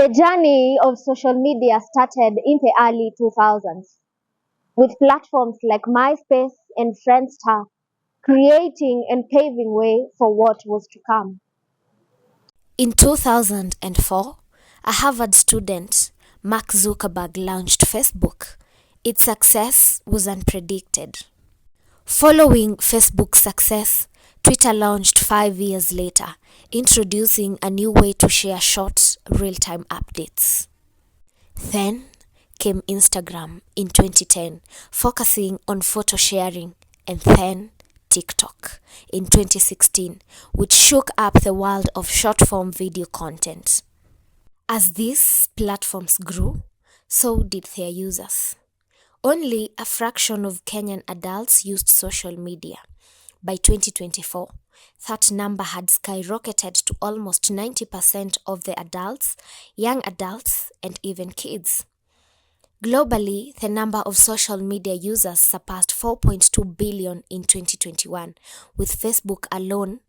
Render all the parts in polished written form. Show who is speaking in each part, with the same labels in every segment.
Speaker 1: The journey of social media started in the early 2000s with platforms like MySpace and Friendster creating and paving way for what was to come.
Speaker 2: In 2004, a Harvard student, Mark Zuckerberg, launched Facebook. Its success was unpredicted. Following Facebook's success, Twitter launched 5 years later, introducing a new way to share short, real-time updates. Then came Instagram in 2010, focusing on photo sharing, and then TikTok in 2016, which shook up the world of short-form video content. As these platforms grew, so did their users. Only a fraction of Kenyan adults used social media. By 2024, that number had skyrocketed to almost 90% of the adults, young adults, and even kids. Globally, the number of social media users surpassed 4.2 billion in 2021, with Facebook alone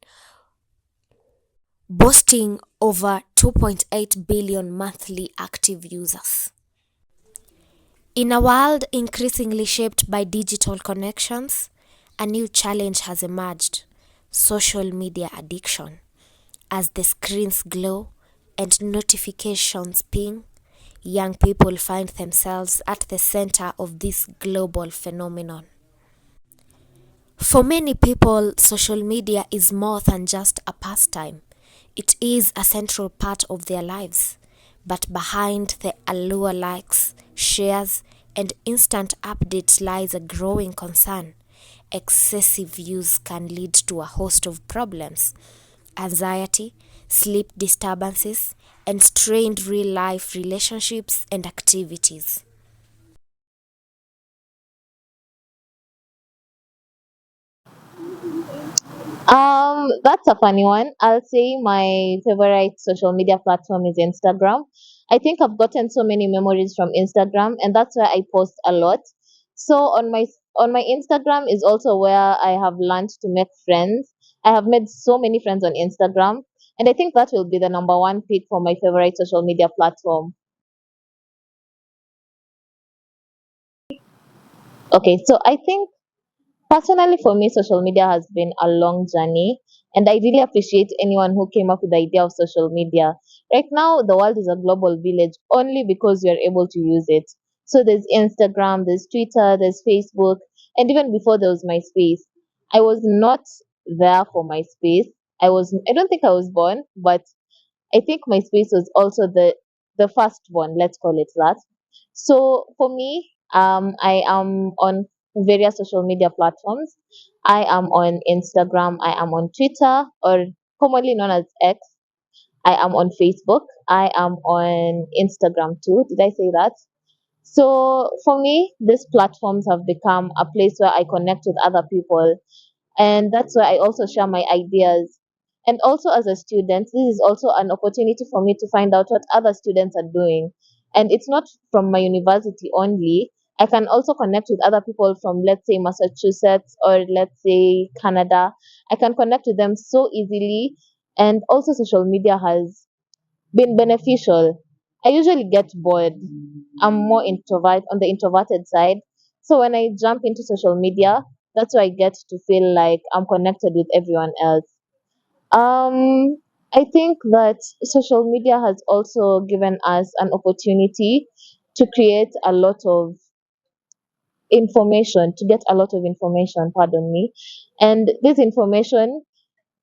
Speaker 2: boasting over 2.8 billion monthly active users. In a world increasingly shaped by digital connections, a new challenge has emerged: social media addiction. As the screens glow and notifications ping, young people find themselves at the center of this global phenomenon. For many people, social media is more than just a pastime. It is a central part of their lives. But behind the allure likes, shares, and instant updates lies a growing concern. Excessive use can lead to a host of problems: anxiety, sleep disturbances, and strained real-life relationships and activities.
Speaker 1: That's a funny one. I'll say my favorite social media platform is Instagram. I think I've gotten so many memories from Instagram, and that's where I post a lot. So on my Instagram is also where I have learned to make friends. I have made so many friends on Instagram, and I think that will be the number one pick for my favorite social media platform. Okay, so I think personally, for me, social media has been a long journey, and I really appreciate anyone who came up with the idea of social media. Right now, the world is a global village only because we are able to use it. So there's Instagram, there's Twitter, there's Facebook, and even before there was MySpace. I was not there for MySpace. I don't think I was born, but I think MySpace was also the first one, let's call it that. So for me, I am on various social media platforms. I am on Instagram, I am on Twitter, or commonly known as X. I am on Facebook, I am on Instagram too. Did I say that? So for me, these platforms have become a place where I connect with other people, and that's where I also share my ideas. And also, as a student, this is also an opportunity for me to find out what other students are doing. And it's not from my university only. I can also connect with other people from, let's say, Massachusetts or let's say Canada. I can connect with them so easily. And also, social media has been beneficial. I usually get bored. I'm more introvert on the introverted side. So when I jump into social media, that's where I get to feel like I'm connected with everyone else. I think that social media has also given us an opportunity to create a lot of information, to get a lot of information, pardon me. And this information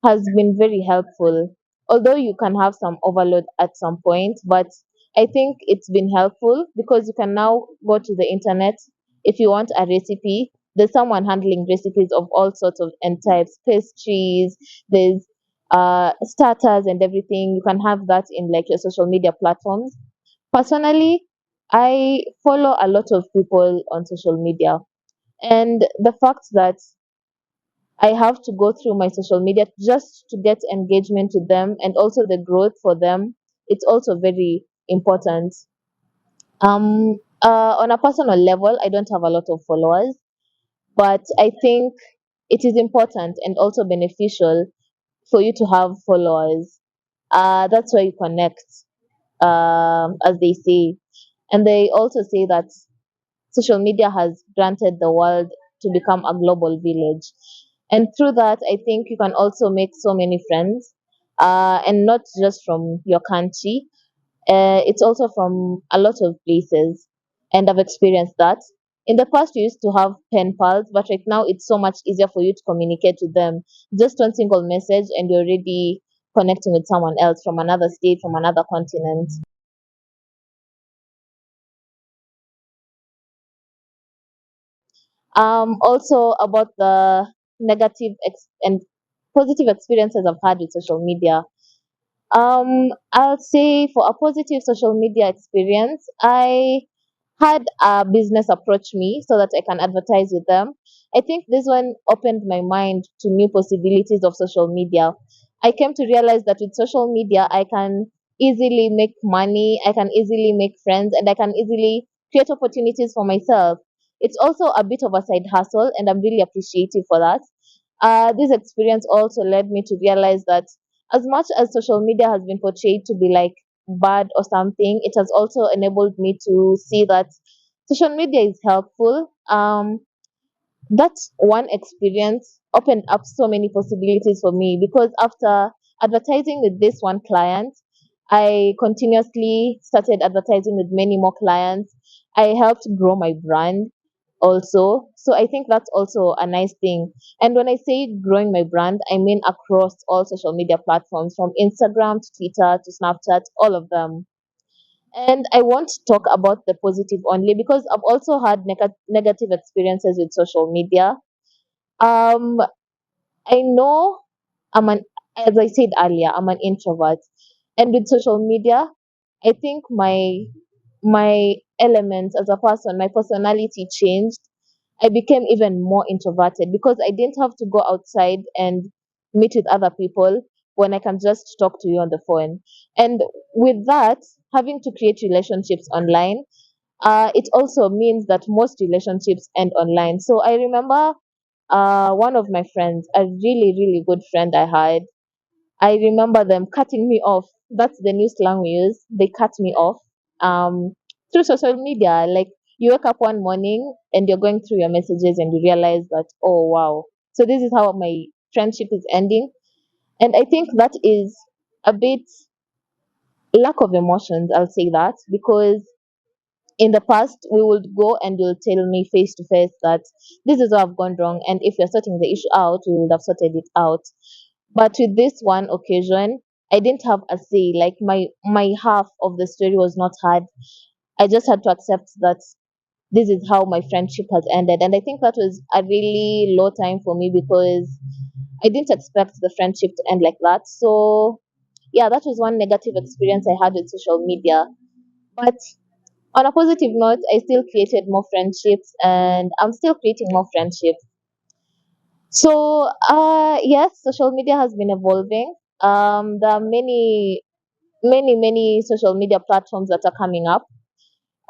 Speaker 1: has been very helpful. Although you can have some overload at some point, but I think it's been helpful because you can now go to the internet. If you want a recipe, there's someone handling recipes of all sorts of and types, pastries, there's starters and everything. You can have that in like your social media platforms. Personally, I follow a lot of people on social media, and the fact that I have to go through my social media just to get engagement with them and also the growth for them. It's also very important. On a personal level, I don't have a lot of followers, but I think it is important and also beneficial for you to have followers. That's where you connect. as they say. And they also say that social media has granted the world to become a global village. And through that, I think you can also make so many friends, and not just from your country. It's also from a lot of places, and I've experienced that. In the past, we used to have pen pals, but right now it's so much easier for you to communicate with them. Just one single message, and you're already connecting with someone else from another state, from another continent. Also about the and positive experiences I've had with social media. I'll say for a positive social media experience, I had a business approach me so that I can advertise with them. I think this one opened my mind to new possibilities of social media. I came to realize that with social media, I can easily make money, I can easily make friends, and I can easily create opportunities for myself. It's also a bit of a side hustle, and I'm really appreciative for that. This experience also led me to realize that as much as social media has been portrayed to be like bad or something, it has also enabled me to see that social media is helpful. That one experience opened up so many possibilities for me because after advertising with this one client, I continuously started advertising with many more clients. I helped grow my brand also. So I think that's also a nice thing. And when I say growing my brand, I mean across all social media platforms from Instagram to Twitter to Snapchat, all of them. And I won't talk about the positive only because I've also had negative experiences with social media. Um, I know as I said earlier, I'm an introvert, and with social media, I think my elements as a person, my personality changed. I became even more introverted because I didn't have to go outside and meet with other people when I can just talk to you on the phone. And with that, having to create relationships online, it also means that most relationships end online. So I remember one of my friends, a really, really good friend I had, I remember them cutting me off. That's the new slang we use. They cut me off um, through social media. Like you wake up one morning and you're going through your messages and you realize that, oh, wow. So this is how my friendship is ending. And I think that is a bit lack of emotions, I'll say that, because in the past we would go and you'll tell me face to face that this is what I've gone wrong, and if you're sorting the issue out, we would have sorted it out. But with this one occasion, I didn't have a say. Like my half of the story was not heard. I just had to accept that this is how my friendship has ended, and I think that was a really low time for me because I didn't expect the friendship to end like that. So yeah, that was one negative experience I had with social media. But on a positive note, I still created more friendships and I'm still creating more friendships. So, yes, social media has been evolving. There are many social media platforms that are coming up.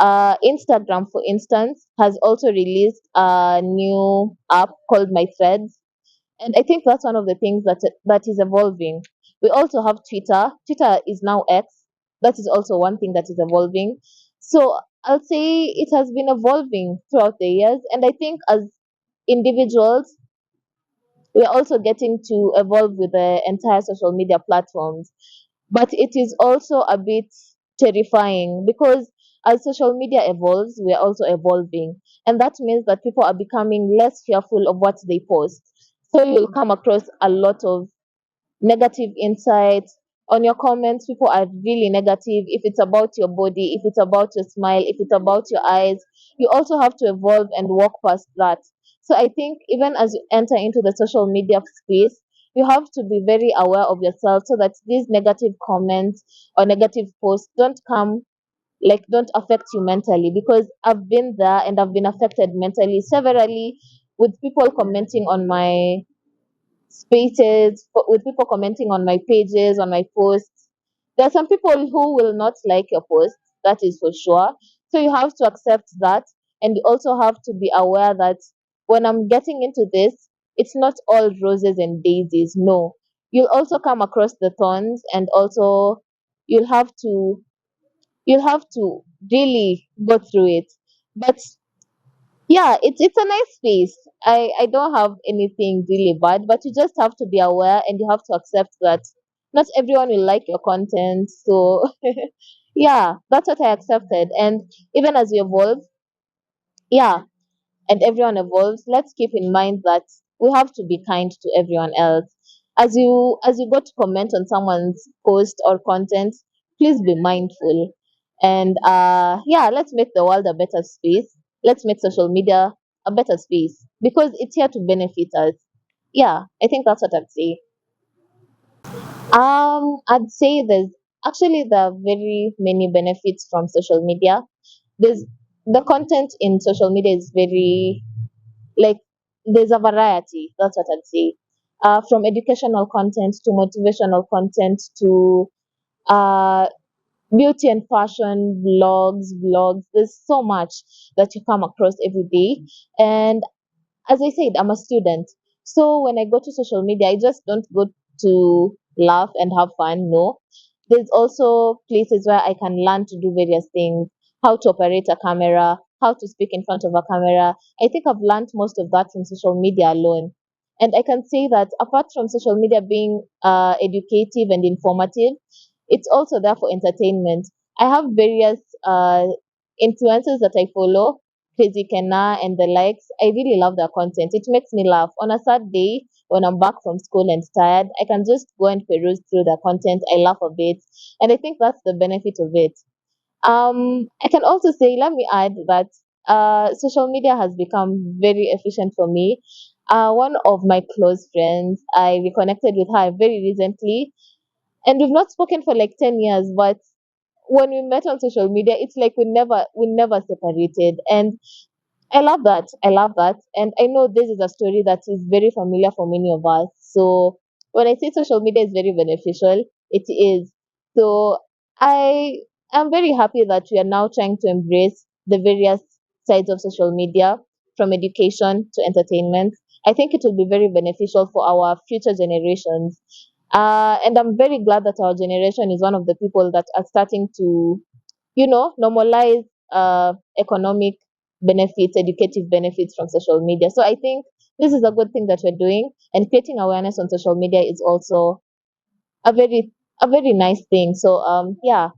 Speaker 1: Instagram, for instance, has also released a new app called My Threads, and I think that's one of the things that is evolving. We also have Twitter. Twitter is now X. That is also one thing that is evolving. So I'll say it has been evolving throughout the years, and I think as individuals, we're also getting to evolve with the entire social media platforms. But it is also a bit terrifying because as social media evolves, we're also evolving. And that means that people are becoming less fearful of what they post. So you'll come across a lot of negative insights on your comments. People are really negative. If it's about your body, if it's about your smile, if it's about your eyes, you also have to evolve and walk past that. So I think even as you enter into the social media space, you have to be very aware of yourself so that these negative comments or negative posts don't affect you mentally, because I've been there and I've been affected mentally severally with people commenting on my spaces, with people commenting on my pages, on my posts. There are some people who will not like your post, that is for sure. So you have to accept that, and you also have to be aware that when I'm getting into this, it's not all roses and daisies. No, you'll also come across the thorns, and also you'll have to you'll have to really go through it. But yeah, it's a nice space. I don't have anything really bad, but you just have to be aware and you have to accept that not everyone will like your content. So yeah, that's what I accepted. And even as we evolve, yeah, and everyone evolves, let's keep in mind that we have to be kind to everyone else. As you go to comment on someone's post or content, please be mindful. And yeah, let's make the world a better space. Let's make social media a better space because it's here to benefit us. Yeah, I think that's what I'd say. I'd say there are very many benefits from social media. There's the content in social media is very, like, there's a variety. That's what I'd say. From educational content to motivational content to uh, beauty and fashion blogs. There's so much that you come across every day. And as I said, I'm a student. So when I go to social media, I just don't go to laugh and have fun. No. There's also places where I can learn to do various things, how to operate a camera, how to speak in front of a camera. I think I've learned most of that from social media alone. And I can say that apart from social media being educative and informative, it's also there for entertainment. I have various influencers that I follow, Crazy Kenna and the likes. I really love their content. It makes me laugh. On a sad day, when I'm back from school and tired, I can just go and peruse through their content. I laugh a bit. And I think that's the benefit of it. I can also say, let me add that social media has become very efficient for me. One of my close friends, I reconnected with her very recently, and we've not spoken for like 10 years, but when we met on social media, it's like we never separated. And I love that. I love that. And I know this is a story that is very familiar for many of us. So when I say social media is very beneficial, it is. So I am very happy that we are now trying to embrace the various sides of social media, from education to entertainment. I think it will be very beneficial for our future generations. And I'm very glad that our generation is one of the people that are starting to, normalize economic benefits, educative benefits from social media. So I think this is a good thing that we're doing, and creating awareness on social media is also a very nice thing. So yeah.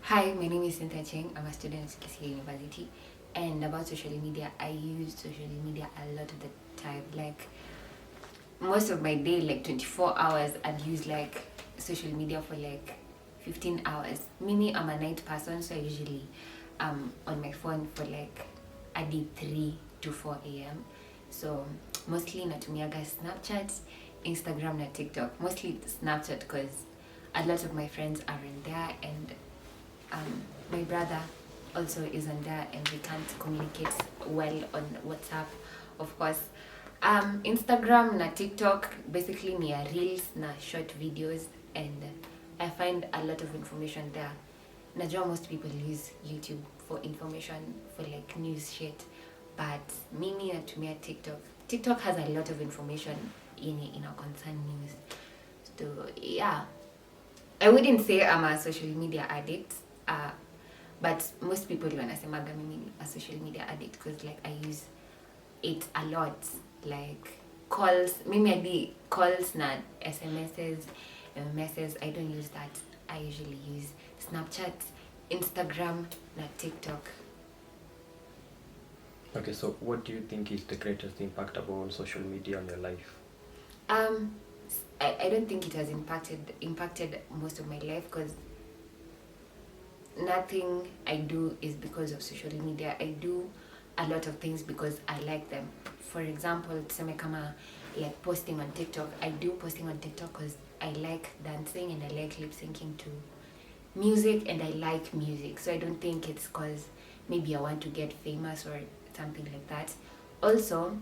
Speaker 3: Hi, my name is Cynthia Cheng. I'm a student at KC University. And about social media, I use social media a lot of the time. Like most of my day, like 24 hours, I'd use like social media for like 15 hours. Meaning I'm a night person, so I usually on my phone for like I did 3 to 4 a.m. So mostly natumiaga Snapchat, Instagram na TikTok. Mostly Snapchat because a lot of my friends are in there, and my brother also is on there, and we can't communicate well on WhatsApp, of course. Instagram na TikTok basically ni ya reels na short videos, and I find a lot of information there. Najua most people use YouTube for information, for like news shit, but mimi natumia TikTok. TikTok has a lot of information in our concern news. So yeah, I wouldn't say I'm a social media addict, but most people wanasemaga mimi ni a social media addict because like I use it a lot. Like calls, mimi adi calls na SMSs, MMSs. I don't use that. I usually use Snapchat, Instagram, na TikTok.
Speaker 4: Okay, so what do you think is the greatest impact about social media on your life?
Speaker 3: Um, I don't think it has impacted most of my life because nothing I do is because of social media. I do a lot of things because I like them. For example, tuseme kama like posting on TikTok. I do posting on TikTok because I like dancing and I like lip syncing to music, and I like music. So I don't think it's because maybe I want to get famous or something like that. Also,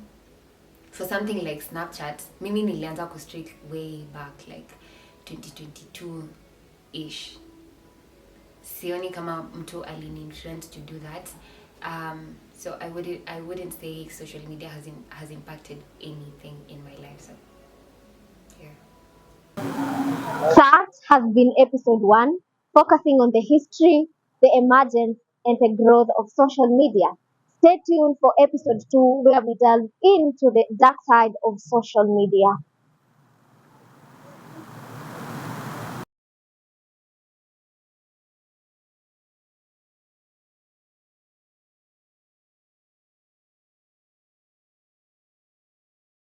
Speaker 3: for something like Snapchat, mimi nilianza kustreak way back like 2022-ish. Sioni kama mtu alini-trend to do that. So I wouldn't say social media has impacted anything in my life. So yeah.
Speaker 5: has been episode 1, focusing on the history, the emergence, and the growth of social media. Stay tuned for episode 2, where we delve into the dark side of social media.